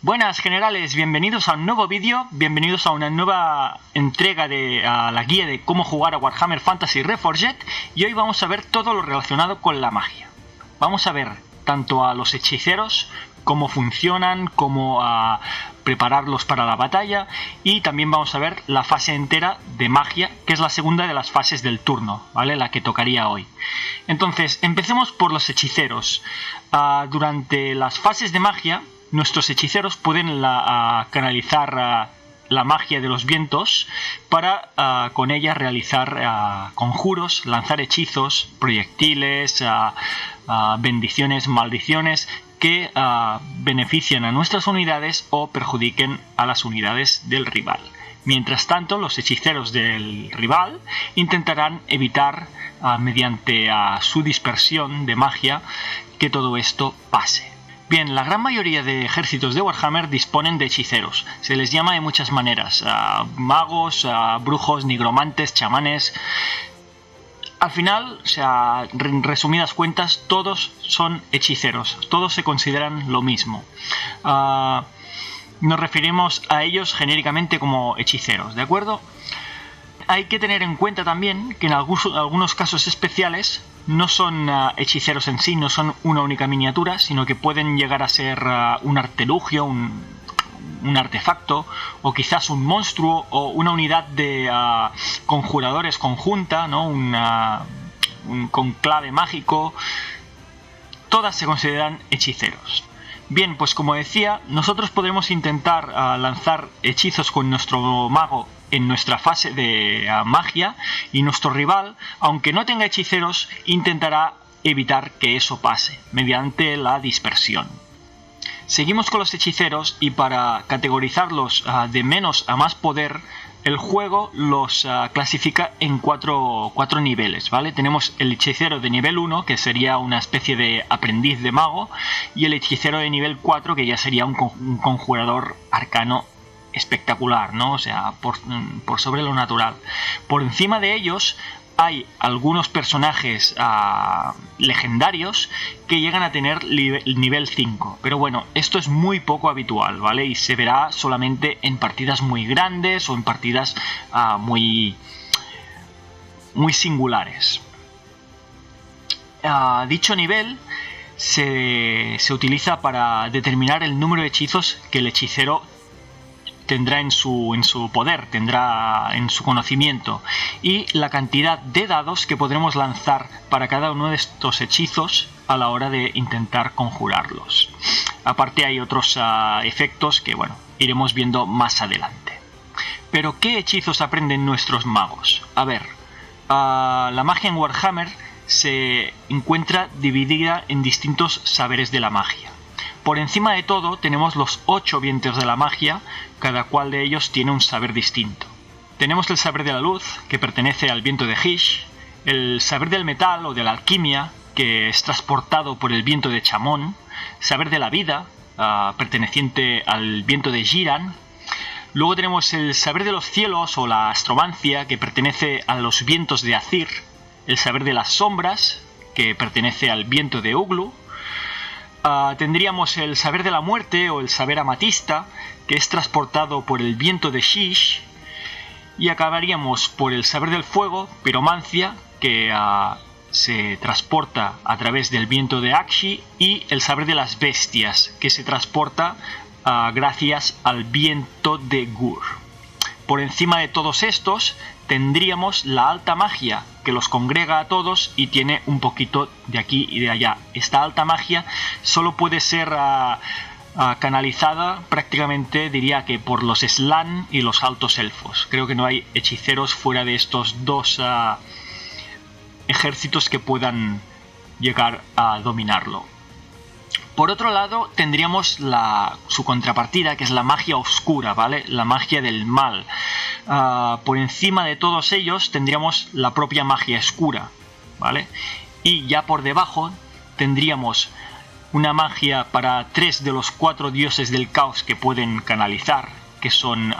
Buenas generales, bienvenidos a un nuevo vídeo, bienvenidos a una nueva entrega de la guía de cómo jugar a Warhammer Fantasy Reforged, y hoy vamos a ver todo lo relacionado con la magia. Vamos a ver tanto a los hechiceros, cómo funcionan, cómo prepararlos para la batalla, y también vamos a ver la fase entera de magia, que es la segunda de las fases del turno, ¿vale? La que tocaría hoy. Entonces, empecemos por los hechiceros. Durante las fases de magia, nuestros hechiceros pueden canalizar la magia de los vientos para con ella realizar conjuros, lanzar hechizos, proyectiles, bendiciones, maldiciones que benefician a nuestras unidades o perjudiquen a las unidades del rival. Mientras tanto, los hechiceros del rival intentarán evitar mediante su dispersión de magia que todo esto pase. Bien, la gran mayoría de ejércitos de Warhammer disponen de hechiceros. Se les llama de muchas maneras: magos, brujos, nigromantes, chamanes. Al final, en resumidas cuentas, todos son hechiceros. Todos se consideran lo mismo. Nos referimos a ellos genéricamente como hechiceros, ¿de acuerdo? Hay que tener en cuenta también que en algunos casos especiales no son hechiceros en sí, no son una única miniatura, sino que pueden llegar a ser un artilugio, un artefacto, o quizás un monstruo o una unidad de conjuradores conjunta, ¿no? Un conclave mágico. Todas se consideran hechiceros. Bien, pues como decía, nosotros podremos intentar lanzar hechizos con nuestro mago en nuestra fase de magia, y nuestro rival, aunque no tenga hechiceros, intentará evitar que eso pase mediante la dispersión. Seguimos con los hechiceros, y para categorizarlos de menos a más poder, el juego los clasifica en cuatro niveles, ¿vale? Tenemos el hechicero de nivel 1, que sería una especie de aprendiz de mago, y el hechicero de nivel 4, que ya sería un conjurador arcano espectacular, ¿no? O sea, por sobre lo natural. Por encima de ellos hay algunos personajes legendarios que llegan a tener nivel 5, pero bueno, esto es muy poco habitual, ¿vale? Y se verá solamente en partidas muy grandes o en partidas muy singulares. Dicho nivel se utiliza para determinar el número de hechizos que el hechicero tendrá en su poder, tendrá en su conocimiento, y la cantidad de dados que podremos lanzar para cada uno de estos hechizos a la hora de intentar conjurarlos. Aparte hay otros efectos que, bueno, iremos viendo más adelante. Pero ¿qué hechizos aprenden nuestros magos? A ver, la magia en Warhammer se encuentra dividida en distintos saberes de la magia. Por encima de todo tenemos los 8 vientos de la magia, cada cual de ellos tiene un saber distinto. Tenemos el saber de la luz, que pertenece al viento de Hysh, el saber del metal o de la alquimia, que es transportado por el viento de Chamón, saber de la vida, perteneciente al viento de Giran. Luego tenemos el saber de los cielos o la astromancia, que pertenece a los vientos de Azir, el saber de las sombras, que pertenece al viento de Uglu. Tendríamos el saber de la muerte o el saber amatista, que es transportado por el viento de Shish, y acabaríamos por el saber del fuego, piromancia, que se transporta a través del viento de Akshi, y el saber de las bestias, que se transporta gracias al viento de Gur. Por encima de todos estos tendríamos la alta magia, que los congrega a todos y tiene un poquito de aquí y de allá. Esta alta magia solo puede ser canalizada prácticamente, diría que por los Slann y los altos elfos. Creo que no hay hechiceros fuera de estos dos ejércitos que puedan llegar a dominarlo. Por otro lado, tendríamos su contrapartida, que es la magia oscura, ¿vale? La magia del mal. Por encima de todos ellos tendríamos la propia magia oscura, ¿vale? Y ya por debajo tendríamos una magia para 3 de los 4 dioses del caos que pueden canalizar, que son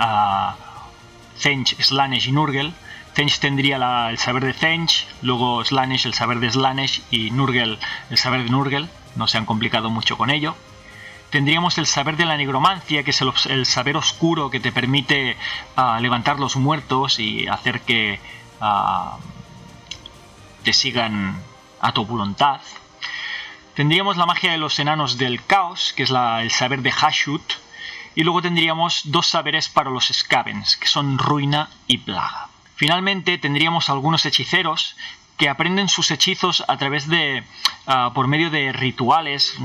Tzeentch, Slaanesh y Nurgle. Tzeentch tendría el saber de Tzeentch, luego Slaanesh el saber de Slaanesh y Nurgle el saber de Nurgle. No se han complicado mucho con ello. Tendríamos el saber de la nigromancia, que es el saber oscuro que te permite levantar los muertos y hacer que te sigan a tu voluntad. Tendríamos la magia de los enanos del caos, que es el saber de Hashut. Y luego tendríamos dos saberes para los Skavens, que son ruina y plaga. Finalmente tendríamos algunos hechiceros que aprenden sus hechizos a través de por medio de rituales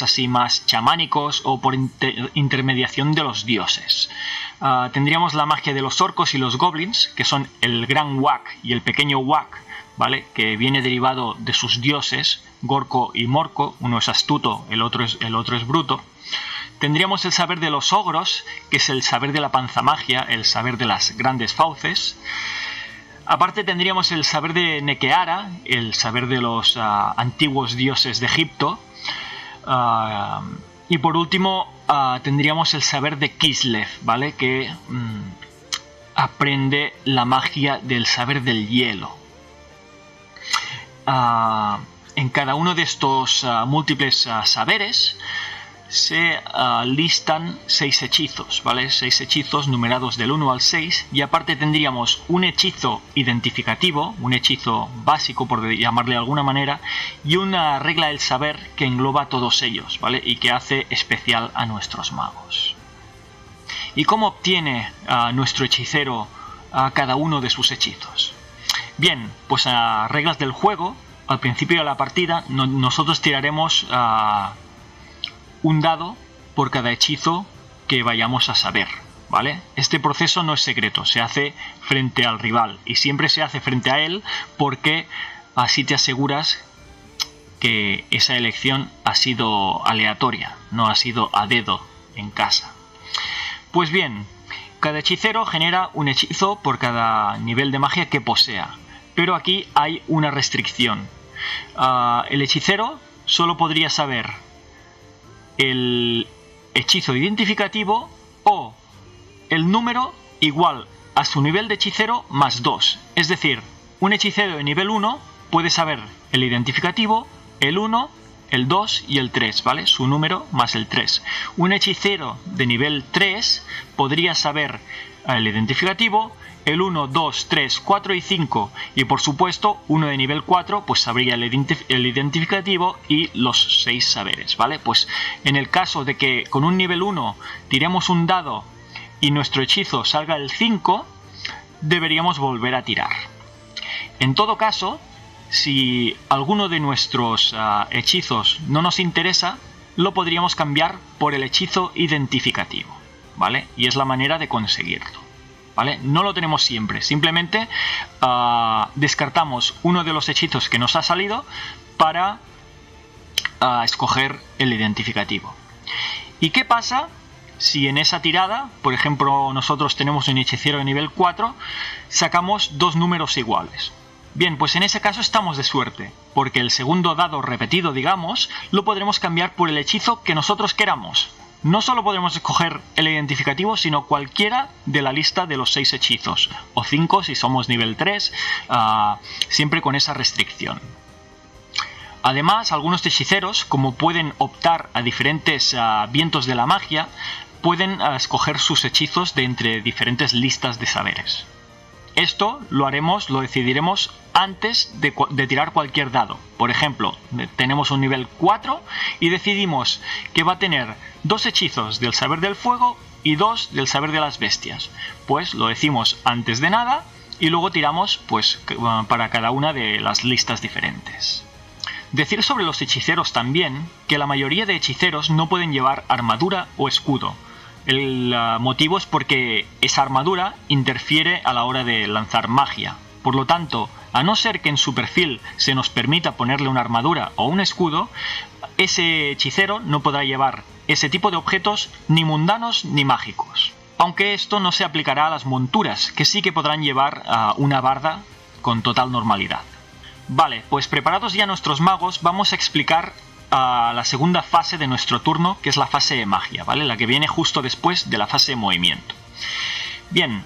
así más chamánicos o por intermediación de los dioses. Tendríamos la magia de los orcos y los goblins, que son el gran Wak y el pequeño Wak, ¿vale? Que viene derivado de sus dioses, Gorko y Morko. Uno es astuto, el otro es bruto. Tendríamos el saber de los ogros, que es el saber de la panzamagia, el saber de las grandes fauces. Aparte tendríamos el saber de Nekeara, el saber de los antiguos dioses de Egipto. Y por último tendríamos el saber de Kislev, ¿vale? Que aprende la magia del saber del hielo. En cada uno de estos múltiples saberes se listan 6 hechizos, ¿vale? 6 hechizos numerados del 1 al 6, y aparte tendríamos un hechizo identificativo, un hechizo básico por llamarle de alguna manera, y una regla del saber que engloba todos ellos, ¿vale? Y que hace especial a nuestros magos. ¿Y cómo obtiene nuestro hechicero cada uno de sus hechizos? Bien, pues a reglas del juego, al principio de la partida, nosotros tiraremos un dado por cada hechizo que vayamos a saber, ¿vale? Este proceso no es secreto, se hace frente al rival y siempre se hace frente a él porque así te aseguras que esa elección ha sido aleatoria, no ha sido a dedo en casa. Pues bien, cada hechicero genera un hechizo por cada nivel de magia que posea, pero aquí hay una restricción. El hechicero solo podría saber el hechizo identificativo o el número igual a su nivel de hechicero más 2. Es decir, un hechicero de nivel 1 puede saber el identificativo, el 1, el 2 y el 3, ¿vale? Su número más el 3. Un hechicero de nivel 3 podría saber el identificativo, el 1, 2, 3, 4 y 5, y por supuesto uno de nivel 4 pues sabría el identificativo y los 6 saberes, ¿vale? Pues en el caso de que con un nivel 1 tiremos un dado y nuestro hechizo salga el 5, deberíamos volver a tirar. En todo caso, si alguno de nuestros hechizos no nos interesa, lo podríamos cambiar por el hechizo identificativo, ¿vale? Y es la manera de conseguirlo, ¿vale? No lo tenemos siempre, simplemente descartamos uno de los hechizos que nos ha salido para escoger el identificativo. ¿Y qué pasa si en esa tirada, por ejemplo, nosotros tenemos un hechicero de nivel 4, sacamos dos números iguales? Bien, pues en ese caso estamos de suerte, porque el segundo dado repetido, digamos, lo podremos cambiar por el hechizo que nosotros queramos. No solo podremos escoger el identificativo, sino cualquiera de la lista de los 6 hechizos, o 5 si somos nivel 3, siempre con esa restricción. Además, algunos hechiceros, como pueden optar a diferentes vientos de la magia, pueden escoger sus hechizos de entre diferentes listas de saberes. Esto lo decidiremos antes de tirar cualquier dado. Por ejemplo, tenemos un nivel 4 y decidimos que va a tener 2 hechizos del saber del fuego y 2 del saber de las bestias. Pues lo decimos antes de nada y luego tiramos pues para cada una de las listas diferentes. Decir sobre los hechiceros también que la mayoría de hechiceros no pueden llevar armadura o escudo. El motivo es porque esa armadura interfiere a la hora de lanzar magia. Por lo tanto, a no ser que en su perfil se nos permita ponerle una armadura o un escudo, ese hechicero no podrá llevar ese tipo de objetos ni mundanos ni mágicos. Aunque esto no se aplicará a las monturas, que sí que podrán llevar una barda con total normalidad. Vale, pues preparados ya nuestros magos, vamos a explicar la segunda fase de nuestro turno, que es la fase de magia, ¿vale? La que viene justo después de la fase de movimiento. Bien,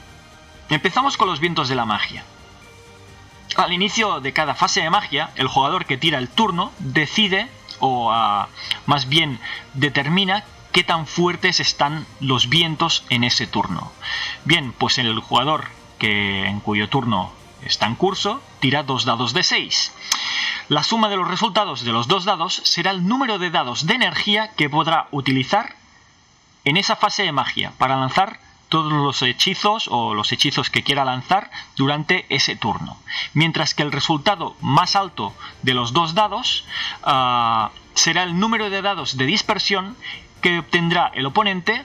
empezamos con los vientos de la magia. Al inicio de cada fase de magia, el jugador que tira el turno decide o más bien determina qué tan fuertes están los vientos en ese turno. Bien, pues el jugador en cuyo turno está en curso tira 2 dados de 6. La suma de los resultados de los 2 dados será el número de dados de energía que podrá utilizar en esa fase de magia para lanzar todos los hechizos o los hechizos que quiera lanzar durante ese turno. Mientras que el resultado más alto de los 2 dados será el número de dados de dispersión que obtendrá el oponente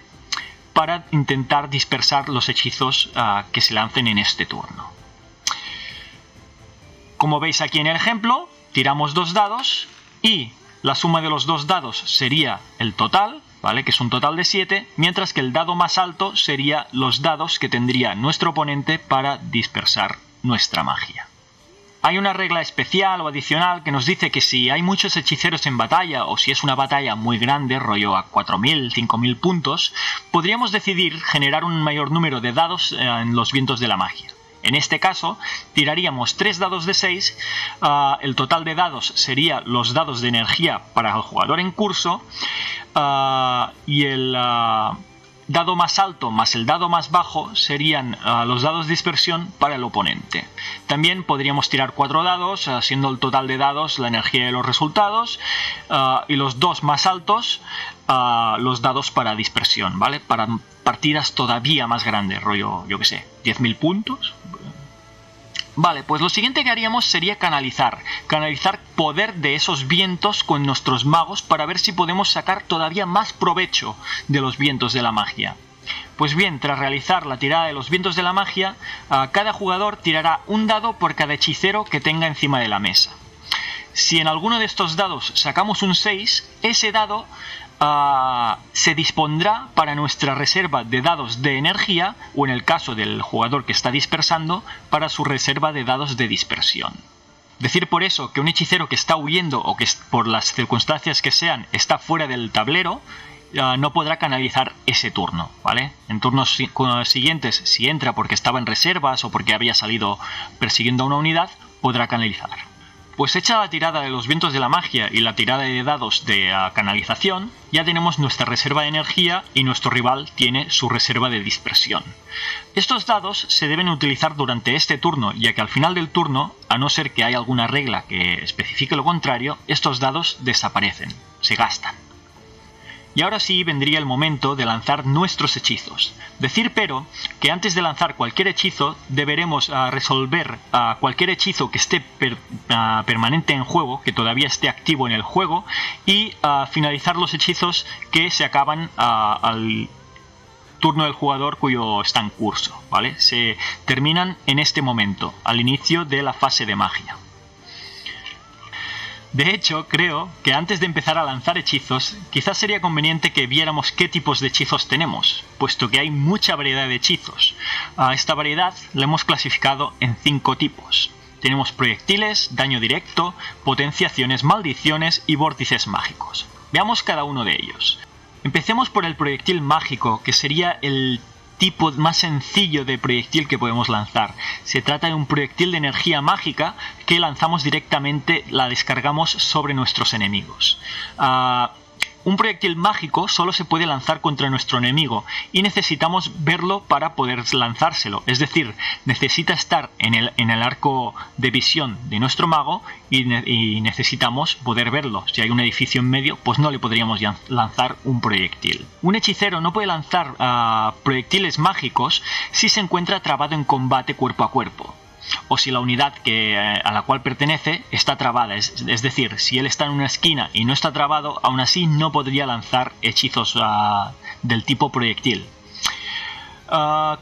para intentar dispersar los hechizos que se lancen en este turno. Como veis aquí en el ejemplo, tiramos 2 dados y la suma de los 2 dados sería el total, ¿vale? Que es un total de 7, mientras que el dado más alto sería los dados que tendría nuestro oponente para dispersar nuestra magia. Hay una regla especial o adicional que nos dice que si hay muchos hechiceros en batalla o si es una batalla muy grande, rollo a 4.000, 5.000 puntos, podríamos decidir generar un mayor número de dados en los vientos de la magia. En este caso, tiraríamos 3 dados de 6, el total de dados sería los dados de energía para el jugador en curso, y el dado más alto más el dado más bajo serían los dados de dispersión para el oponente. También podríamos tirar 4 dados, siendo el total de dados la energía de los resultados, y los 2 más altos los dados para dispersión, ¿vale? Para partidas todavía más grandes, rollo, yo que sé, 10.000 puntos. Vale, pues lo siguiente que haríamos sería canalizar poder de esos vientos con nuestros magos para ver si podemos sacar todavía más provecho de los vientos de la magia. Pues bien, tras realizar la tirada de los vientos de la magia, cada jugador tirará un dado por cada hechicero que tenga encima de la mesa. Si en alguno de estos dados sacamos un 6, ese dado se dispondrá para nuestra reserva de dados de energía, o en el caso del jugador que está dispersando, para su reserva de dados de dispersión. Decir por eso que un hechicero que está huyendo o que por las circunstancias que sean está fuera del tablero no podrá canalizar ese turno, ¿vale? En turnos siguientes, si entra porque estaba en reservas o porque había salido persiguiendo a una unidad, podrá canalizar. Pues hecha la tirada de los vientos de la magia y la tirada de dados de canalización, ya tenemos nuestra reserva de energía y nuestro rival tiene su reserva de dispersión. Estos dados se deben utilizar durante este turno, ya que al final del turno, a no ser que haya alguna regla que especifique lo contrario, estos dados desaparecen, se gastan. Y ahora sí vendría el momento de lanzar nuestros hechizos. Decir pero que antes de lanzar cualquier hechizo deberemos resolver cualquier hechizo que esté permanente en juego, que todavía esté activo en el juego, y finalizar los hechizos que se acaban al turno del jugador cuyo está en curso, ¿vale? Se terminan en este momento, al inicio de la fase de magia. De hecho, creo que antes de empezar a lanzar hechizos, quizás sería conveniente que viéramos qué tipos de hechizos tenemos, puesto que hay mucha variedad de hechizos. Esta variedad la hemos clasificado en 5 tipos. Tenemos proyectiles, daño directo, potenciaciones, maldiciones y vórtices mágicos. Veamos cada uno de ellos. Empecemos por el proyectil mágico, que sería el tipo más sencillo de proyectil que podemos lanzar. Se trata de un proyectil de energía mágica que lanzamos directamente, la descargamos sobre nuestros enemigos. Un proyectil mágico solo se puede lanzar contra nuestro enemigo y necesitamos verlo para poder lanzárselo. Es decir, necesita estar en el arco de visión de nuestro mago y necesitamos poder verlo. Si hay un edificio en medio, pues no le podríamos lanzar un proyectil. Un hechicero no puede lanzar proyectiles mágicos si se encuentra trabado en combate cuerpo a cuerpo, o si la unidad a la cual pertenece está trabada, es decir, si él está en una esquina y no está trabado, aún así no podría lanzar hechizos del tipo proyectil.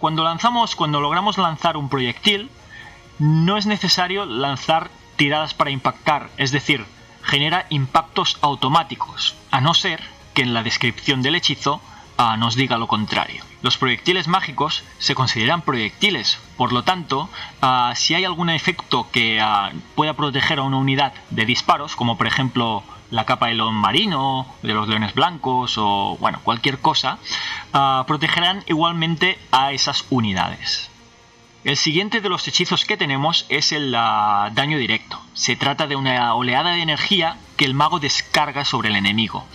Cuando logramos lanzar un proyectil, no es necesario lanzar tiradas para impactar, es decir, genera impactos automáticos, a no ser que en la descripción del hechizo nos diga lo contrario. Los proyectiles mágicos se consideran proyectiles, por lo tanto, si hay algún efecto que pueda proteger a una unidad de disparos, como por ejemplo la capa del león marino, de los leones blancos o bueno, cualquier cosa, protegerán igualmente a esas unidades. El siguiente de los hechizos que tenemos es el daño directo. Se trata de una oleada de energía que el mago descarga sobre el enemigo.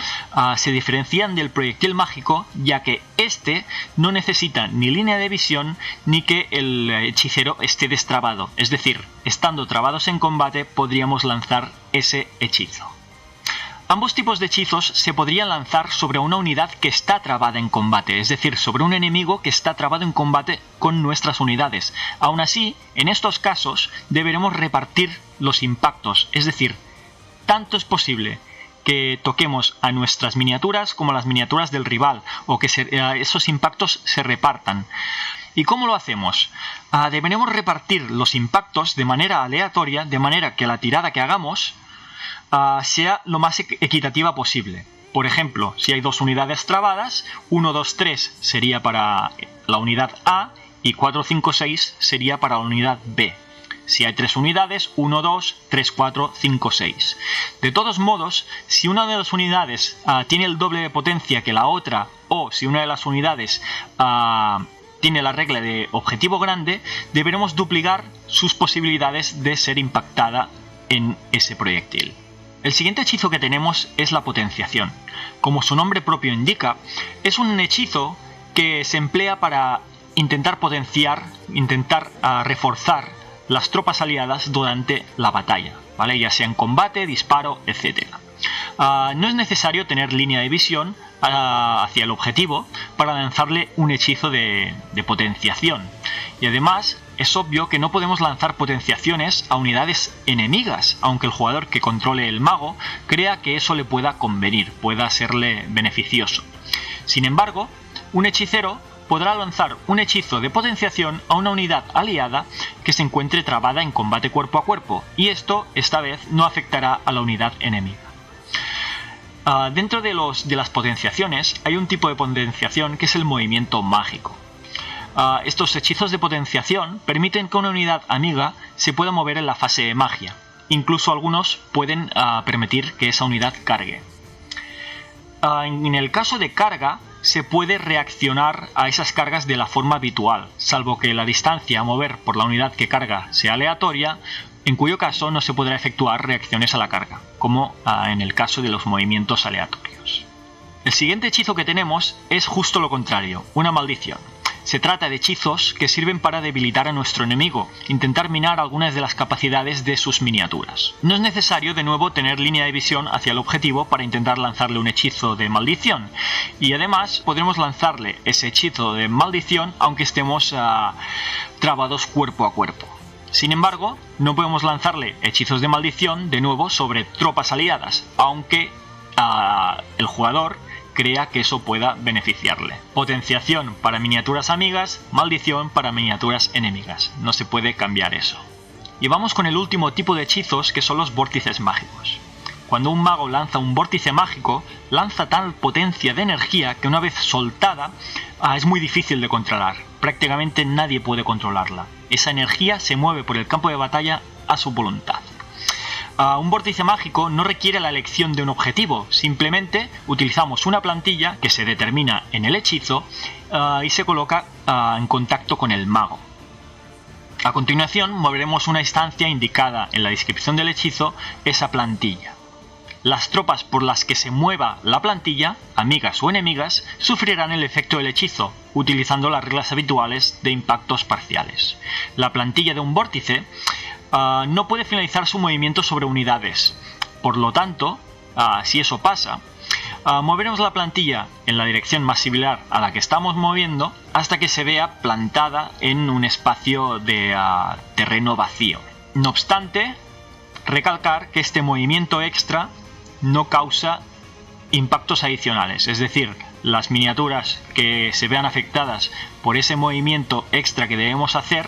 Se diferencian del proyectil mágico, ya que este no necesita ni línea de visión ni que el hechicero esté destrabado. Es decir, estando trabados en combate podríamos lanzar ese hechizo. Ambos tipos de hechizos se podrían lanzar sobre una unidad que está trabada en combate, es decir, sobre un enemigo que está trabado en combate con nuestras unidades. Aún así, en estos casos deberemos repartir los impactos, es decir, tanto es posible que toquemos a nuestras miniaturas como a las miniaturas del rival, o que esos impactos se repartan. ¿Y cómo lo hacemos? Deberemos repartir los impactos de manera aleatoria, de manera que la tirada que hagamos sea lo más equitativa posible. Por ejemplo, si hay dos unidades trabadas, 1, 2, 3 sería para la unidad A y 4, 5, 6 sería para la unidad B. Si hay 3 unidades, 1, 2, 3, 4, 5, 6. De todos modos, si una de las unidades tiene el doble de potencia que la otra, o si una de las unidades tiene la regla de objetivo grande, deberemos duplicar sus posibilidades de ser impactada en ese proyectil. El siguiente hechizo que tenemos es la potenciación. Como su nombre propio indica, es un hechizo que se emplea para intentar potenciar, reforzar las tropas aliadas durante la batalla, ¿vale? Ya sea en combate, disparo, etc. No es necesario tener línea de visión hacia el objetivo para lanzarle un hechizo de potenciación. Y además, es obvio que no podemos lanzar potenciaciones a unidades enemigas, aunque el jugador que controle el mago crea que eso le pueda convenir, pueda serle beneficioso. Sin embargo, un hechicero podrá lanzar un hechizo de potenciación a una unidad aliada que se encuentre trabada en combate cuerpo a cuerpo, y esto, esta vez, no afectará a la unidad enemiga. Dentro de las potenciaciones hay un tipo de potenciación que es el movimiento mágico. Estos hechizos de potenciación permiten que una unidad amiga se pueda mover en la fase de magia. Incluso algunos pueden permitir que esa unidad cargue. En el caso de carga, se puede reaccionar a esas cargas de la forma habitual, salvo que la distancia a mover por la unidad que carga sea aleatoria, en cuyo caso no se podrá efectuar reacciones a la carga, como en el caso de los movimientos aleatorios. El siguiente hechizo que tenemos es justo lo contrario, una maldición. Se trata de hechizos que sirven para debilitar a nuestro enemigo, intentar minar algunas de las capacidades de sus miniaturas. No es necesario de nuevo tener línea de visión hacia el objetivo para intentar lanzarle un hechizo de maldición, y además podremos lanzarle ese hechizo de maldición aunque estemos trabados cuerpo a cuerpo. Sin embargo, no podemos lanzarle hechizos de maldición de nuevo sobre tropas aliadas, aunque el jugador crea que eso pueda beneficiarle. Potenciación para miniaturas amigas, maldición para miniaturas enemigas. No se puede cambiar eso. Y vamos con el último tipo de hechizos, que son los vórtices mágicos. Cuando un mago lanza un vórtice mágico, lanza tal potencia de energía que una vez soltada es muy difícil de controlar. Prácticamente nadie puede controlarla. Esa energía se mueve por el campo de batalla a su voluntad. Un vórtice mágico no requiere la elección de un objetivo, simplemente utilizamos una plantilla que se determina en el hechizo y se coloca en contacto con el mago. A continuación moveremos una instancia indicada en la descripción del hechizo, esa plantilla. Las tropas por las que se mueva la plantilla, amigas o enemigas, sufrirán el efecto del hechizo, utilizando las reglas habituales de impactos parciales. La plantilla de un vórtice no puede finalizar su movimiento sobre unidades. Por lo tanto, si eso pasa, moveremos la plantilla en la dirección más similar a la que estamos moviendo hasta que se vea plantada en un espacio de terreno vacío. No obstante, recalcar que este movimiento extra no causa impactos adicionales, es decir, las miniaturas que se vean afectadas por ese movimiento extra que debemos hacer,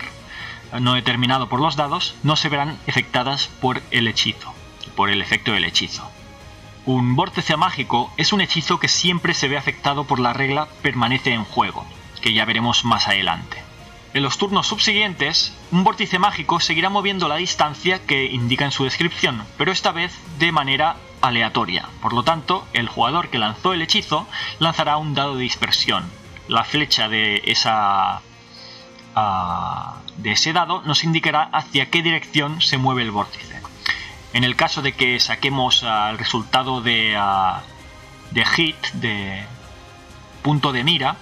no determinado por los dados, no se verán afectadas por el hechizo, por el efecto del hechizo. Un vórtice mágico es un hechizo que siempre se ve afectado por la regla permanece en juego, que ya veremos más adelante. En los turnos subsiguientes, un vórtice mágico seguirá moviendo la distancia que indica en su descripción, pero esta vez de manera aleatoria. Por lo tanto, el jugador que lanzó el hechizo lanzará un dado de dispersión. La flecha de de ese dado nos indicará hacia qué dirección se mueve el vórtice. En el caso de que saquemos el resultado de hit, de punto de mira,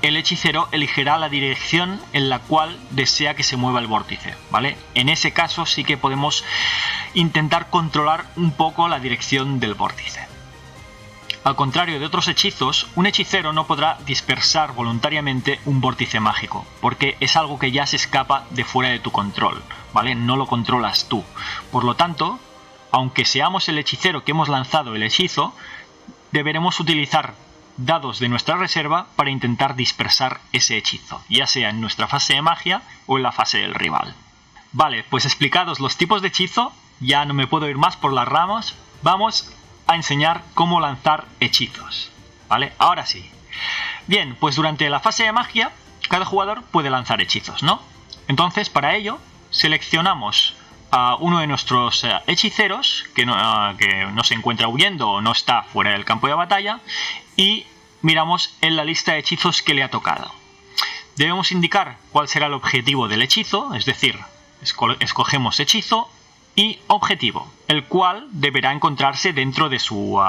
el hechicero elegirá la dirección en la cual desea que se mueva el vórtice, ¿vale? En ese caso sí que podemos intentar controlar un poco la dirección del vórtice. Al contrario de otros hechizos, un hechicero no podrá dispersar voluntariamente un vórtice mágico, porque es algo que ya se escapa de fuera de tu control, ¿vale? No lo controlas tú. Por lo tanto, aunque seamos el hechicero que hemos lanzado el hechizo, deberemos utilizar dados de nuestra reserva para intentar dispersar ese hechizo, ya sea en nuestra fase de magia o en la fase del rival. Vale, pues explicados los tipos de hechizo, ya no me puedo ir más por las ramas, vamos a enseñar cómo lanzar hechizos, ¿vale? Ahora sí. Bien, pues durante la fase de magia, cada jugador puede lanzar hechizos, ¿no? Entonces, para ello, seleccionamos a uno de nuestros hechiceros que no se encuentra huyendo o no está fuera del campo de batalla y miramos en la lista de hechizos que le ha tocado. Debemos indicar cuál será el objetivo del hechizo, es decir, escogemos hechizo y objetivo, el cual deberá encontrarse dentro de su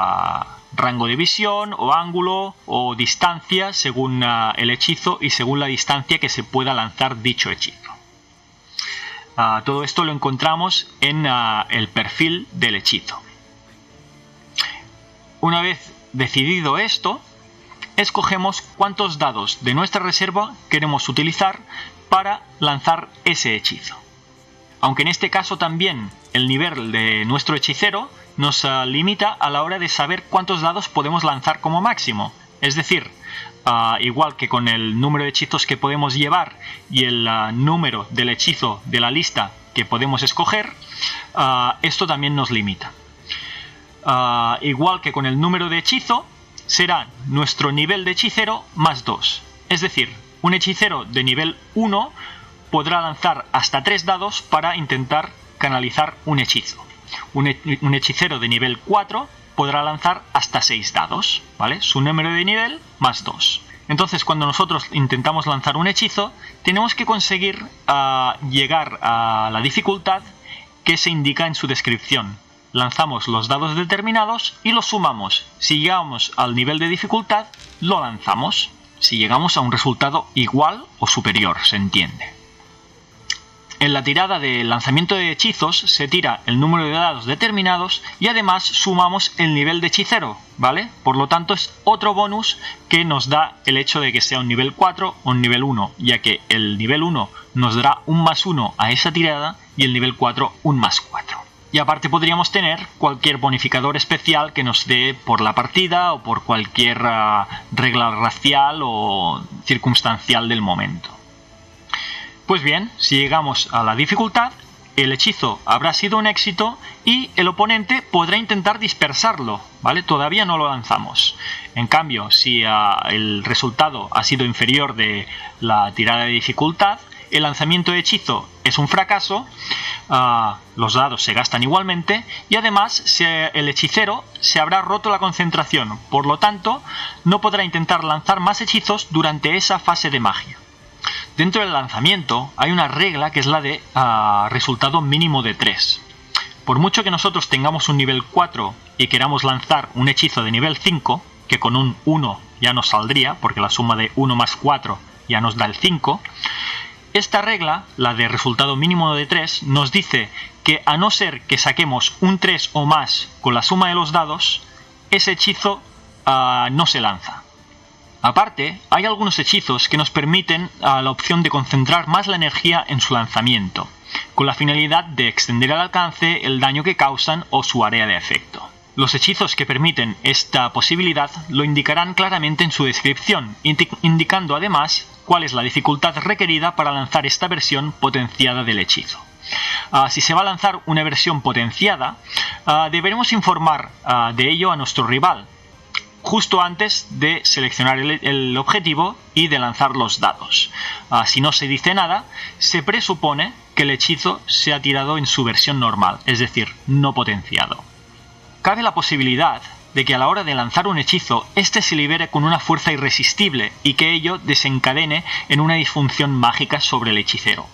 rango de visión o ángulo o distancia según el hechizo y según la distancia que se pueda lanzar dicho hechizo. Todo esto lo encontramos en el perfil del hechizo. Una vez decidido esto, escogemos cuántos dados de nuestra reserva queremos utilizar para lanzar ese hechizo. Aunque en este caso también el nivel de nuestro hechicero nos limita a la hora de saber cuántos dados podemos lanzar como máximo. Es decir, igual que con el número de hechizos que podemos llevar y el número del hechizo de la lista que podemos escoger, esto también nos limita. Igual que con el número de hechizo, será nuestro nivel de hechicero más 2. Es decir, un hechicero de nivel 1 podrá lanzar hasta 3 dados para intentar canalizar un hechizo. Un hechicero de nivel 4 podrá lanzar hasta 6 dados, ¿vale? Su número de nivel más 2. Entonces, cuando nosotros intentamos lanzar un hechizo, tenemos que conseguir llegar a la dificultad que se indica en su descripción. Lanzamos los dados determinados y los sumamos. Si llegamos al nivel de dificultad, lo lanzamos. Si llegamos a un resultado igual o superior, se entiende. En la tirada de lanzamiento de hechizos se tira el número de dados determinados y además sumamos el nivel de hechicero, ¿vale? Por lo tanto es otro bonus que nos da el hecho de que sea un nivel 4 o un nivel 1, ya que el nivel 1 nos dará un más 1 a esa tirada y el nivel 4 un más 4. Y aparte podríamos tener cualquier bonificador especial que nos dé por la partida o por cualquier regla racial o circunstancial del momento. Pues bien, si llegamos a la dificultad, el hechizo habrá sido un éxito y el oponente podrá intentar dispersarlo, ¿vale? Todavía no lo lanzamos. En cambio, si el resultado ha sido inferior de la tirada de dificultad, el lanzamiento de hechizo es un fracaso, los dados se gastan igualmente y además el hechicero se habrá roto la concentración, por lo tanto no podrá intentar lanzar más hechizos durante esa fase de magia. Dentro del lanzamiento hay una regla que es la de resultado mínimo de 3. Por mucho que nosotros tengamos un nivel 4 y queramos lanzar un hechizo de nivel 5, que con un 1 ya nos saldría, porque la suma de 1 más 4 ya nos da el 5, esta regla, la de resultado mínimo de 3, nos dice que a no ser que saquemos un 3 o más con la suma de los dados, ese hechizo no se lanza. Aparte, hay algunos hechizos que nos permiten la opción de concentrar más la energía en su lanzamiento, con la finalidad de extender el alcance, el daño que causan o su área de efecto. Los hechizos que permiten esta posibilidad lo indicarán claramente en su descripción, indicando además cuál es la dificultad requerida para lanzar esta versión potenciada del hechizo. Si se va a lanzar una versión potenciada, deberemos informar de ello a nuestro rival, justo antes de seleccionar el objetivo y de lanzar los dados. Si no se dice nada, se presupone que el hechizo se ha tirado en su versión normal, es decir, no potenciado. Cabe la posibilidad de que a la hora de lanzar un hechizo, este se libere con una fuerza irresistible y que ello desencadene en una disfunción mágica sobre el hechicero.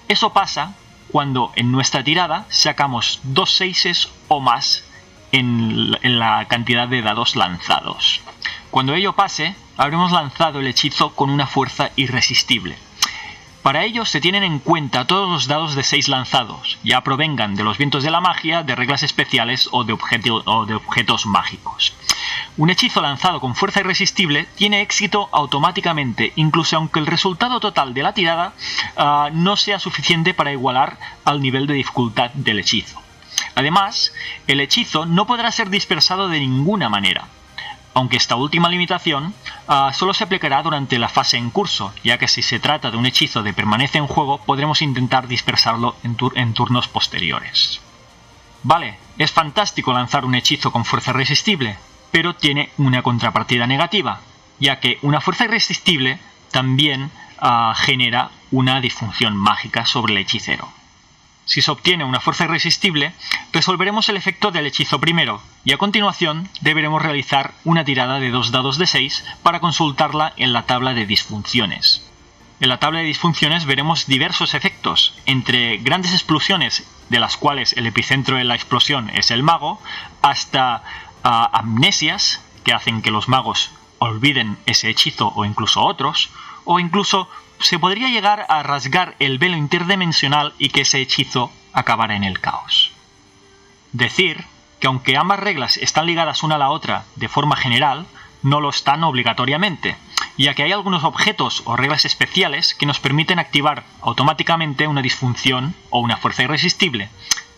Eso pasa cuando en nuestra tirada sacamos 2 seises o más en la cantidad de dados lanzados. Cuando ello pase, habremos lanzado el hechizo con una fuerza irresistible. Para ello se tienen en cuenta todos los dados de 6 lanzados, ya provengan de los vientos de la magia, de reglas especiales o de objetos mágicos. Un hechizo lanzado con fuerza irresistible tiene éxito automáticamente, incluso aunque el resultado total de la tirada no sea suficiente para igualar al nivel de dificultad del hechizo. Además, el hechizo no podrá ser dispersado de ninguna manera, aunque esta última limitación solo se aplicará durante la fase en curso, ya que si se trata de un hechizo que permanece en juego, podremos intentar dispersarlo en turnos posteriores. Vale, es fantástico lanzar un hechizo con fuerza irresistible, pero tiene una contrapartida negativa, ya que una fuerza irresistible también genera una disfunción mágica sobre el hechicero. Si se obtiene una fuerza irresistible, resolveremos el efecto del hechizo primero, y a continuación deberemos realizar una tirada de 2 dados de 6 para consultarla en la tabla de disfunciones. En la tabla de disfunciones veremos diversos efectos, entre grandes explosiones, de las cuales el epicentro de la explosión es el mago, hasta amnesias, que hacen que los magos olviden ese hechizo o incluso otros, o incluso se podría llegar a rasgar el velo interdimensional y que ese hechizo acabara en el caos. Decir que aunque ambas reglas están ligadas una a la otra de forma general, no lo están obligatoriamente, ya que hay algunos objetos o reglas especiales que nos permiten activar automáticamente una disfunción o una fuerza irresistible,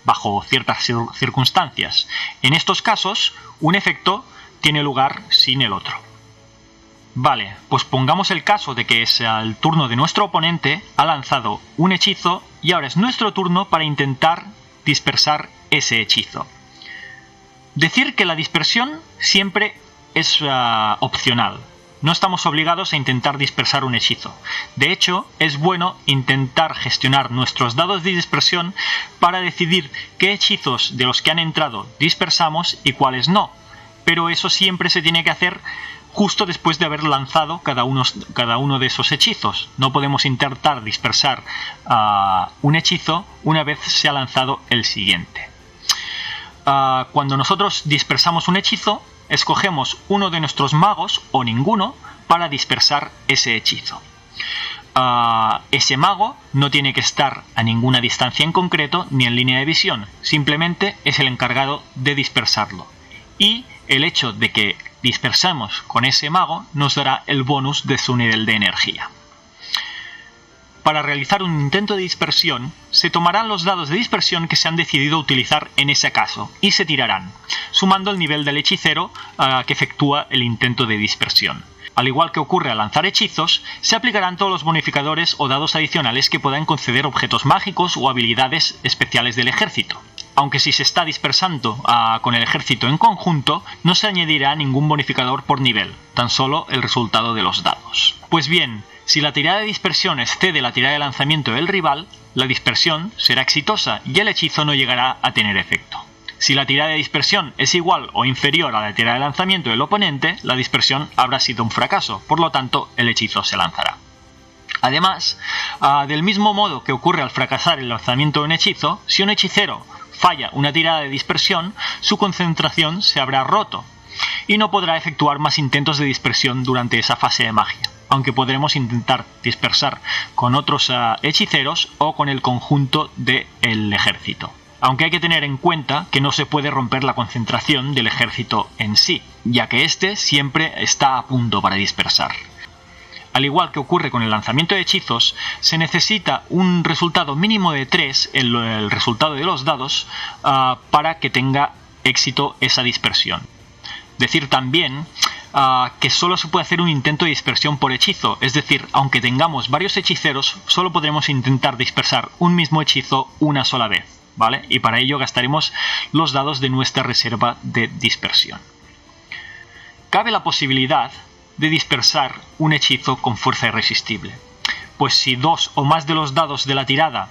bajo ciertas circunstancias. En estos casos, un efecto tiene lugar sin el otro. Vale, pues pongamos el caso de que es el turno de nuestro oponente, ha lanzado un hechizo y ahora es nuestro turno para intentar dispersar ese hechizo. Decir que la dispersión siempre es opcional. No estamos obligados a intentar dispersar un hechizo. De hecho, es bueno intentar gestionar nuestros dados de dispersión para decidir qué hechizos de los que han entrado dispersamos y cuáles no. Pero eso siempre se tiene que hacer justo después de haber lanzado cada uno de esos hechizos. No podemos intentar dispersar un hechizo una vez se ha lanzado el siguiente. Cuando nosotros dispersamos un hechizo, escogemos uno de nuestros magos o ninguno para dispersar ese hechizo. Ese mago no tiene que estar a ninguna distancia en concreto ni en línea de visión, simplemente es el encargado de dispersarlo. Y el hecho de que dispersamos con ese mago nos dará el bonus de su nivel de energía. Para realizar un intento de dispersión, se tomarán los dados de dispersión que se han decidido utilizar en ese caso y se tirarán, sumando el nivel del hechicero que efectúa el intento de dispersión. Al igual que ocurre al lanzar hechizos, se aplicarán todos los bonificadores o dados adicionales que puedan conceder objetos mágicos o habilidades especiales del ejército. Aunque si se está dispersando con el ejército en conjunto, no se añadirá ningún bonificador por nivel, tan solo el resultado de los dados. Pues bien, si la tirada de dispersión excede la tirada de lanzamiento del rival, la dispersión será exitosa y el hechizo no llegará a tener efecto. Si la tirada de dispersión es igual o inferior a la tirada de lanzamiento del oponente, la dispersión habrá sido un fracaso, por lo tanto el hechizo se lanzará. Además, del mismo modo que ocurre al fracasar el lanzamiento de un hechizo, si un hechicero falla una tirada de dispersión, su concentración se habrá roto y no podrá efectuar más intentos de dispersión durante esa fase de magia, aunque podremos intentar dispersar con otros hechiceros o con el conjunto del ejército. Aunque hay que tener en cuenta que no se puede romper la concentración del ejército en sí, ya que éste siempre está a punto para dispersar. Al igual que ocurre con el lanzamiento de hechizos, se necesita un resultado mínimo de 3, el resultado de los dados, para que tenga éxito esa dispersión. Decir también que solo se puede hacer un intento de dispersión por hechizo, es decir, aunque tengamos varios hechiceros, solo podremos intentar dispersar un mismo hechizo una sola vez, ¿vale? Y para ello gastaremos los dados de nuestra reserva de dispersión. Cabe la posibilidad de dispersar un hechizo con fuerza irresistible, pues si 2 o más de los dados de la tirada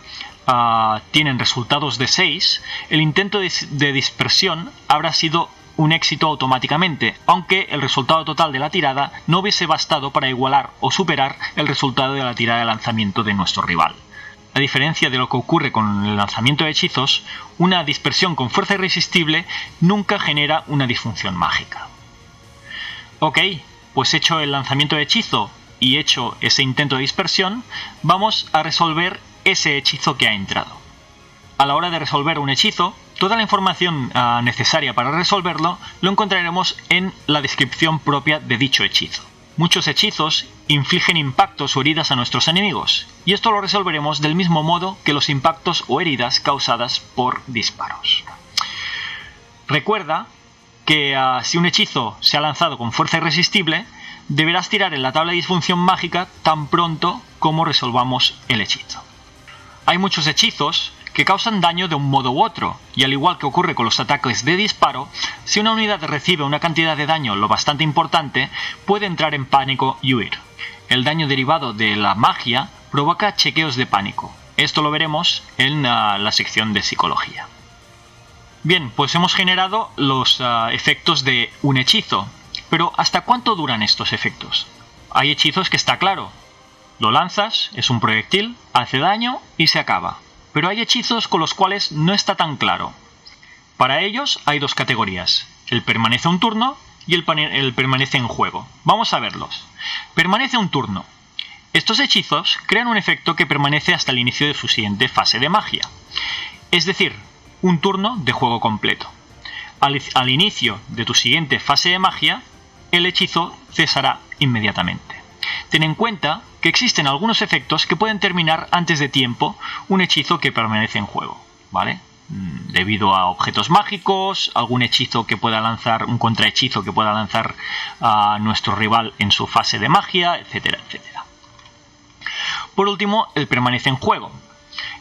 tienen resultados de 6, el intento de dispersión habrá sido un éxito automáticamente, aunque el resultado total de la tirada no hubiese bastado para igualar o superar el resultado de la tirada de lanzamiento de nuestro rival. A diferencia de lo que ocurre con el lanzamiento de hechizos, una dispersión con fuerza irresistible nunca genera una disfunción mágica. Ok, pues hecho el lanzamiento de hechizo y hecho ese intento de dispersión, vamos a resolver ese hechizo que ha entrado. A la hora de resolver un hechizo, toda la información necesaria para resolverlo lo encontraremos en la descripción propia de dicho hechizo. Muchos hechizos infligen impactos o heridas a nuestros enemigos, y esto lo resolveremos del mismo modo que los impactos o heridas causadas por disparos. Recuerda que si un hechizo se ha lanzado con fuerza irresistible, deberás tirar en la tabla de disfunción mágica tan pronto como resolvamos el hechizo. Hay muchos hechizos que causan daño de un modo u otro, y al igual que ocurre con los ataques de disparo, si una unidad recibe una cantidad de daño lo bastante importante, puede entrar en pánico y huir. El daño derivado de la magia provoca chequeos de pánico. Esto lo veremos en la sección de psicología. Bien, pues hemos generado los efectos de un hechizo, pero ¿hasta cuánto duran estos efectos? Hay hechizos que está claro. Lo lanzas, es un proyectil, hace daño y se acaba. Pero hay hechizos con los cuales no está tan claro. Para ellos hay dos categorías, el permanece un turno y el permanece en juego. Vamos a verlos. Permanece un turno. Estos hechizos crean un efecto que permanece hasta el inicio de su siguiente fase de magia. Es decir, un turno de juego completo. Al inicio de tu siguiente fase de magia, el hechizo cesará inmediatamente. Ten en cuenta que existen algunos efectos que pueden terminar antes de tiempo un hechizo que permanece en juego, ¿vale? Debido a objetos mágicos, algún hechizo que pueda lanzar, un contrahechizo que pueda lanzar a nuestro rival en su fase de magia, etcétera, etcétera. Por último, el permanece en juego.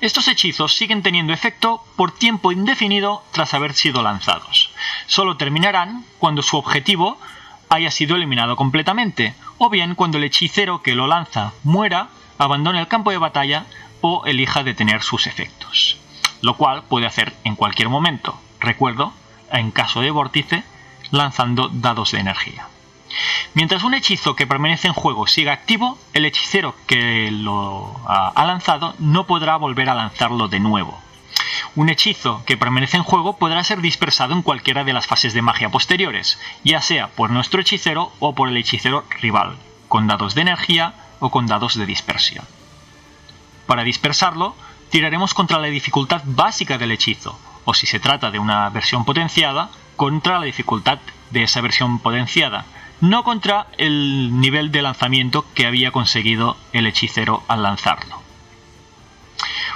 Estos hechizos siguen teniendo efecto por tiempo indefinido tras haber sido lanzados. Solo terminarán cuando su objetivo haya sido eliminado completamente, o bien cuando el hechicero que lo lanza muera, abandone el campo de batalla o elija detener sus efectos, lo cual puede hacer en cualquier momento, recuerdo, en caso de vórtice, lanzando dados de energía. Mientras un hechizo que permanece en juego siga activo, el hechicero que lo ha lanzado no podrá volver a lanzarlo de nuevo. Un hechizo que permanece en juego podrá ser dispersado en cualquiera de las fases de magia posteriores, ya sea por nuestro hechicero o por el hechicero rival, con dados de energía o con dados de dispersión. Para dispersarlo, tiraremos contra la dificultad básica del hechizo, o si se trata de una versión potenciada, contra la dificultad de esa versión potenciada, no contra el nivel de lanzamiento que había conseguido el hechicero al lanzarlo.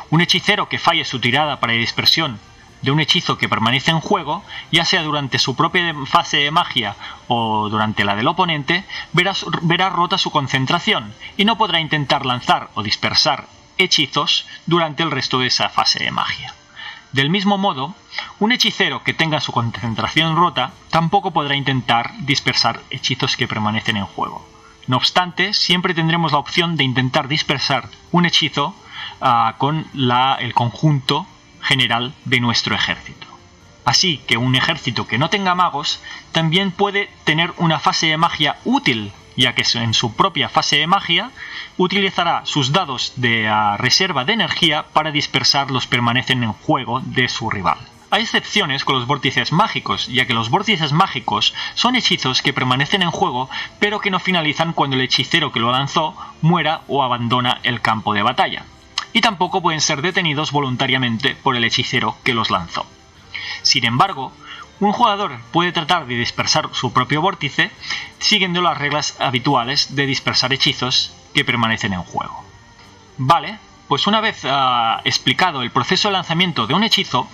Un hechicero que falle su tirada para dispersión de un hechizo que permanece en juego, ya sea durante su propia fase de magia o durante la del oponente, verá rota su concentración y no podrá intentar lanzar o dispersar hechizos durante el resto de esa fase de magia. Del mismo modo, un hechicero que tenga su concentración rota tampoco podrá intentar dispersar hechizos que permanecen en juego. No obstante, siempre tendremos la opción de intentar dispersar un hechizo con el conjunto general de nuestro ejército. Así que un ejército que no tenga magos también puede tener una fase de magia útil, ya que en su propia fase de magia utilizará sus dados de reserva de energía para dispersar los permanecen en juego de su rival. Hay excepciones con los vórtices mágicos, ya que los vórtices mágicos son hechizos que permanecen en juego, pero que no finalizan cuando el hechicero que lo lanzó muera o abandona el campo de batalla. Y tampoco pueden ser detenidos voluntariamente por el hechicero que los lanzó. Sin embargo, un jugador puede tratar de dispersar su propio vórtice siguiendo las reglas habituales de dispersar hechizos que permanecen en juego. Vale, pues una vez explicado el proceso de lanzamiento de un hechizo,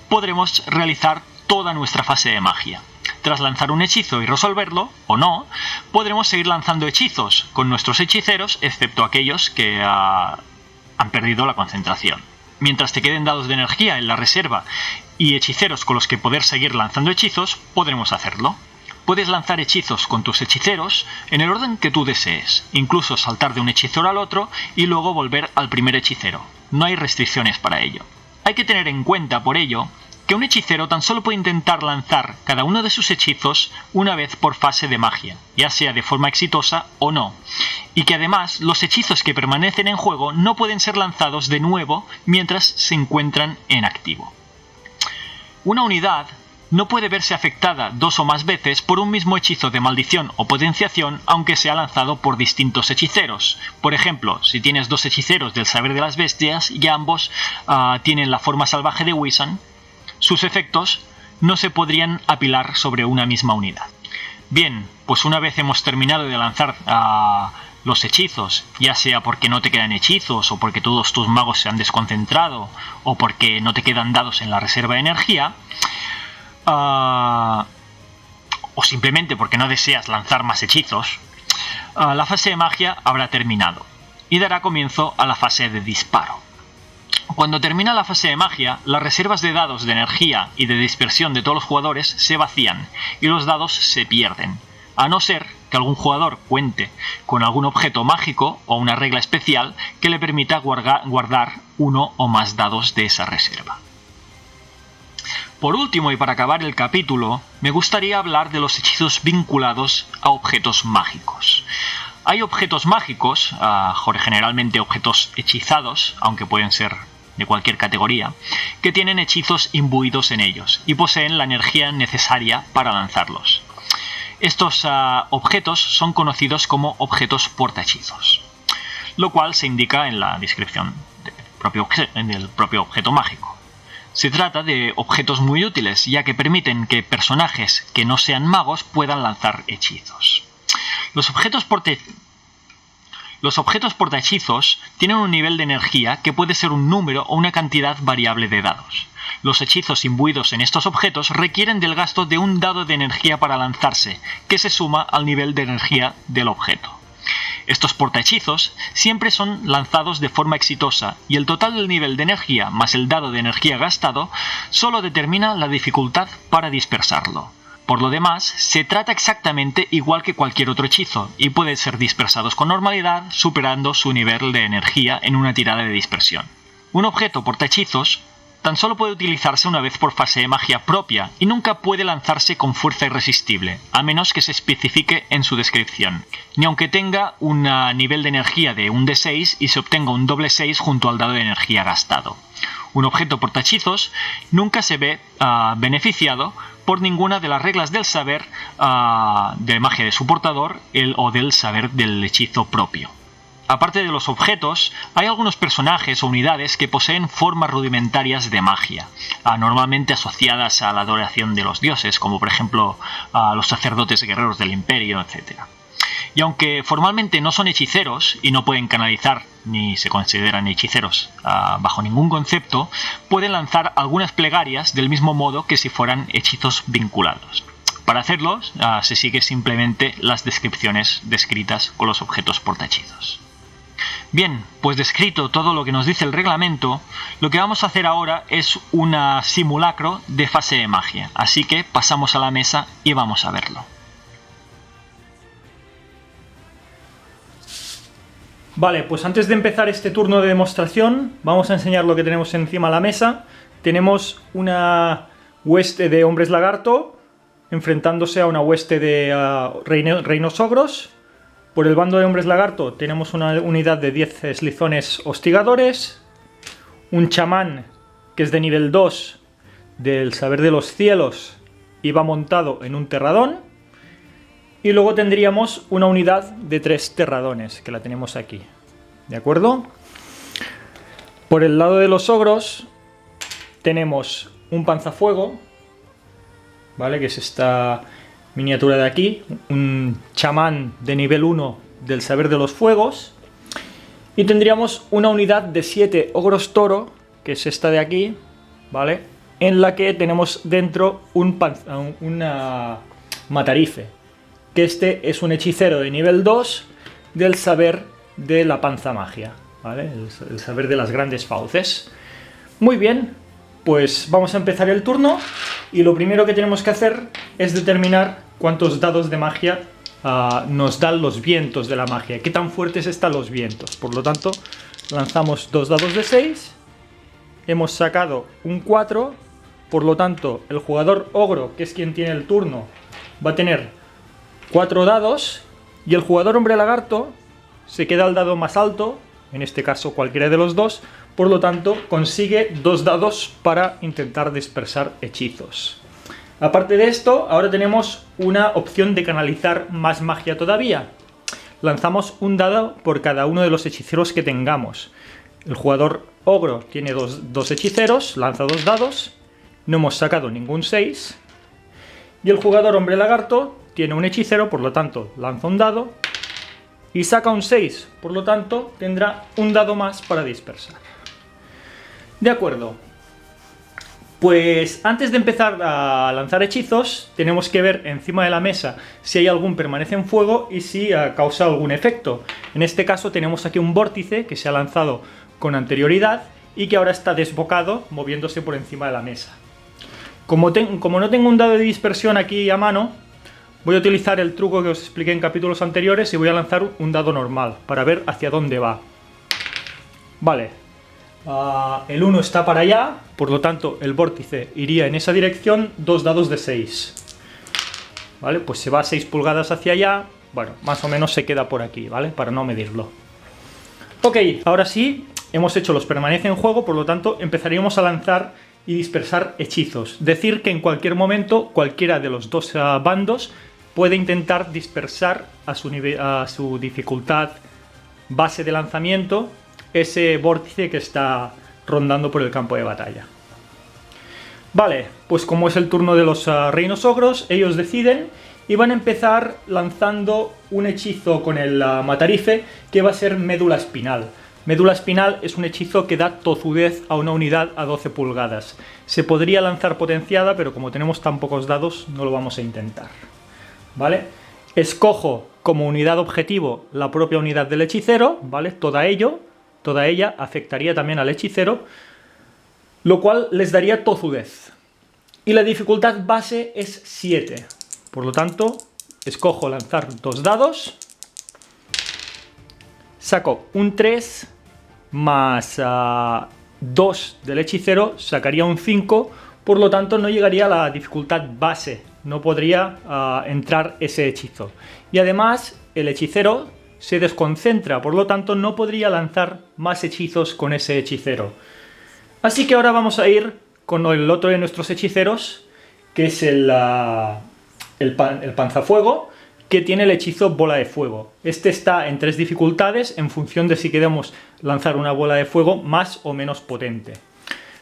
podremos realizar toda nuestra fase de magia. Tras lanzar un hechizo y resolverlo, o no, podremos seguir lanzando hechizos con nuestros hechiceros, excepto aquellos que han perdido la concentración. Mientras te queden dados de energía en la reserva y hechiceros con los que poder seguir lanzando hechizos, podremos hacerlo. Puedes lanzar hechizos con tus hechiceros en el orden que tú desees, incluso saltar de un hechicero al otro y luego volver al primer hechicero. No hay restricciones para ello. Hay que tener en cuenta, por ello, que un hechicero tan solo puede intentar lanzar cada uno de sus hechizos una vez por fase de magia, ya sea de forma exitosa o no, y que además los hechizos que permanecen en juego no pueden ser lanzados de nuevo mientras se encuentran en activo. Una unidad no puede verse afectada 2 o más veces por un mismo hechizo de maldición o potenciación, aunque sea lanzado por distintos hechiceros. Por ejemplo, si tienes 2 hechiceros del saber de las bestias y ambos tienen la forma salvaje de Wissan, sus efectos no se podrían apilar sobre una misma unidad. Bien, pues una vez hemos terminado de lanzar los hechizos, ya sea porque no te quedan hechizos, o porque todos tus magos se han desconcentrado, o porque no te quedan dados en la reserva de energía, o simplemente porque no deseas lanzar más hechizos, la fase de magia habrá terminado y dará comienzo a la fase de disparo. Cuando termina la fase de magia, las reservas de dados de energía y de dispersión de todos los jugadores se vacían y los dados se pierden, a no ser que algún jugador cuente con algún objeto mágico o una regla especial que le permita guardar uno o más dados de esa reserva. Por último, y para acabar el capítulo, me gustaría hablar de los hechizos vinculados a objetos mágicos. Hay objetos mágicos, generalmente objetos hechizados, aunque pueden ser de cualquier categoría, que tienen hechizos imbuidos en ellos y poseen la energía necesaria para lanzarlos. Estos objetos son conocidos como objetos portahechizos, lo cual se indica en la descripción del propio objeto mágico. Se trata de objetos muy útiles, ya que permiten que personajes que no sean magos puedan lanzar hechizos. Los objetos portahechizos tienen un nivel de energía que puede ser un número o una cantidad variable de dados. Los hechizos imbuidos en estos objetos requieren del gasto de un dado de energía para lanzarse, que se suma al nivel de energía del objeto. Estos portahechizos siempre son lanzados de forma exitosa y el total del nivel de energía más el dado de energía gastado solo determina la dificultad para dispersarlo. Por lo demás, se trata exactamente igual que cualquier otro hechizo y pueden ser dispersados con normalidad, superando su nivel de energía en una tirada de dispersión. Un objeto portahechizos tan solo puede utilizarse una vez por fase de magia propia y nunca puede lanzarse con fuerza irresistible, a menos que se especifique en su descripción, ni aunque tenga un nivel de energía de un D6 y se obtenga un doble 6 junto al dado de energía gastado. Un objeto portahechizos nunca se ve beneficiado por ninguna de las reglas del saber de magia de su portador o del saber del hechizo propio. Aparte de los objetos, hay algunos personajes o unidades que poseen formas rudimentarias de magia, normalmente asociadas a la adoración de los dioses, como por ejemplo los sacerdotes guerreros del imperio, etc. Y aunque formalmente no son hechiceros y no pueden canalizar ni se consideran hechiceros bajo ningún concepto, pueden lanzar algunas plegarias del mismo modo que si fueran hechizos vinculados. Para hacerlo, se sigue simplemente las descripciones descritas con los objetos portahechizos. Bien, pues descrito todo lo que nos dice el reglamento, lo que vamos a hacer ahora es un simulacro de fase de magia, así que pasamos a la mesa y vamos a verlo. Vale, pues antes de empezar este turno de demostración, vamos a enseñar lo que tenemos encima de la mesa. Tenemos una hueste de hombres lagarto enfrentándose a una hueste de reinos ogros. Por el bando de hombres lagarto tenemos una unidad de 10 eslizones hostigadores, un chamán que es de nivel 2 del saber de los cielos y va montado en un terradón, y luego tendríamos una unidad de 3 terradones que la tenemos aquí, ¿de acuerdo? Por el lado de los ogros tenemos un panzafuego, ¿vale? Que es esta miniatura de aquí, un chamán de nivel 1 del saber de los fuegos, y tendríamos una unidad de 7 ogros toro, que es esta de aquí, ¿vale? En la que tenemos dentro una matarife, que este es un hechicero de nivel 2 del saber de la panza magia, ¿vale? El saber de las grandes fauces. Muy bien, pues vamos a empezar el turno y lo primero que tenemos que hacer es determinar cuántos dados de magia nos dan los vientos de la magia, qué tan fuertes están los vientos. Por lo tanto, lanzamos 2 dados de 6, hemos sacado un 4 por lo tanto el jugador ogro, que es quien tiene el turno, va a tener 4 dados y el jugador hombre lagarto se queda al dado más alto, en este caso cualquiera de los dos, por lo tanto consigue 2 dados para intentar dispersar hechizos. Aparte de esto, ahora tenemos una opción de canalizar más magia todavía. Lanzamos un dado por cada uno de los hechiceros que tengamos. El jugador ogro tiene dos hechiceros, lanza 2 dados, no hemos sacado ningún 6. Y el jugador hombre lagarto tiene un hechicero, por lo tanto lanza un dado y saca un 6, por lo tanto tendrá un dado más para dispersar. De acuerdo. Pues antes de empezar a lanzar hechizos, tenemos que ver encima de la mesa si hay algún permanece en fuego y si causa algún efecto. En este caso tenemos aquí un vórtice que se ha lanzado con anterioridad y que ahora está desbocado, moviéndose por encima de la mesa. Como no tengo un dado de dispersión aquí a mano, voy a utilizar el truco que os expliqué en capítulos anteriores y voy a lanzar un dado normal para ver hacia dónde va. Vale, el 1 está para allá, por lo tanto el vórtice iría en esa dirección, 2 dados de 6. Vale, pues se va a 6 pulgadas hacia allá, bueno, más o menos se queda por aquí, ¿vale? Para no medirlo. Ok, ahora sí, hemos hecho los permanece en juego, por lo tanto empezaríamos a lanzar y dispersar hechizos. Decir que en cualquier momento cualquiera de los dos bandos puede intentar dispersar a su dificultad base de lanzamiento ese vórtice que está rondando por el campo de batalla. Vale, pues como es el turno de los reinos ogros, ellos deciden y van a empezar lanzando un hechizo con el matarife que va a ser médula espinal. Médula espinal es un hechizo que da tozudez a una unidad a 12 pulgadas. Se podría lanzar potenciada, pero como tenemos tan pocos dados, no lo vamos a intentar. ¿Vale? Escojo como unidad objetivo la propia unidad del hechicero, ¿vale? Toda ella afectaría también al hechicero, lo cual les daría tozudez. Y la dificultad base es 7. Por lo tanto, escojo lanzar 2 dados. Saco un 3 más 2 del hechicero, sacaría un 5, por lo tanto no llegaría a la dificultad base, no podría entrar ese hechizo. Y además el hechicero se desconcentra, por lo tanto no podría lanzar más hechizos con ese hechicero. Así que ahora vamos a ir con el otro de nuestros hechiceros, que es el panzafuego, que tiene el hechizo bola de fuego. Este está en 3 dificultades en función de si queremos lanzar una bola de fuego más o menos potente.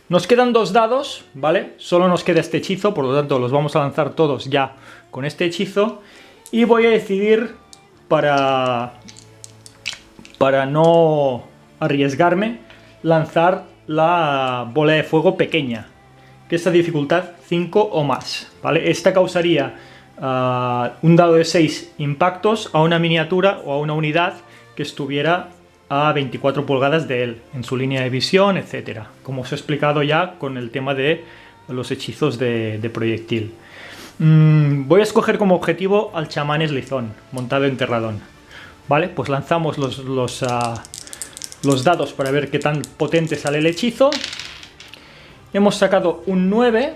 Nos quedan 2 dados, ¿vale? Solo nos queda este hechizo, por lo tanto los vamos a lanzar todos ya con este hechizo. Y voy a decidir, para no arriesgarme, lanzar la bola de fuego pequeña, que es la dificultad 5 o más, ¿vale? Esta causaría un dado de 6 impactos a una miniatura o a una unidad que estuviera a 24 pulgadas de él, en su línea de visión, etc. Como os he explicado ya con el tema de los hechizos de proyectil. Voy a escoger como objetivo al chamán eslizón, montado en terradón. Vale, pues lanzamos los dados para ver qué tan potente sale el hechizo. Hemos sacado un 9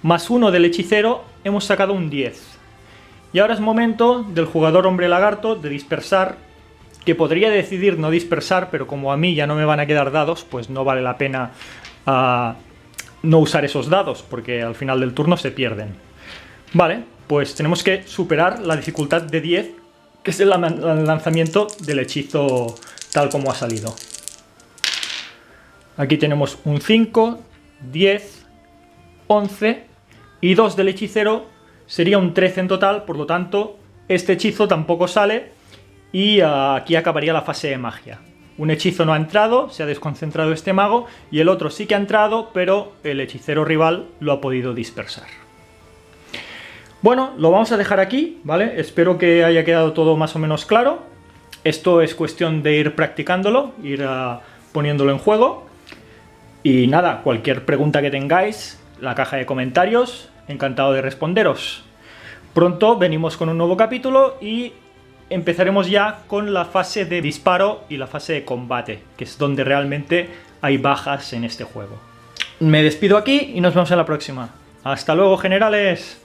más 1 del hechicero, hemos sacado un 10. Y ahora es momento del jugador hombre lagarto de dispersar, que podría decidir no dispersar, pero como a mí ya no me van a quedar dados, pues no vale la pena no usar esos dados, porque al final del turno se pierden. Vale, pues tenemos que superar la dificultad de 10, que es el lanzamiento del hechizo tal como ha salido. Aquí tenemos un 5, 10, 11 y 2 del hechicero, sería un 13 en total, por lo tanto este hechizo tampoco sale y aquí acabaría la fase de magia. Un hechizo no ha entrado, se ha desconcentrado este mago, y el otro sí que ha entrado, pero el hechicero rival lo ha podido dispersar. Bueno, lo vamos a dejar aquí, ¿vale? Espero que haya quedado todo más o menos claro. Esto es cuestión de ir practicándolo, ir poniéndolo en juego. Y nada, cualquier pregunta que tengáis, la caja de comentarios, encantado de responderos. Pronto venimos con un nuevo capítulo y empezaremos ya con la fase de disparo y la fase de combate, que es donde realmente hay bajas en este juego. Me despido aquí y nos vemos en la próxima. Hasta luego, generales.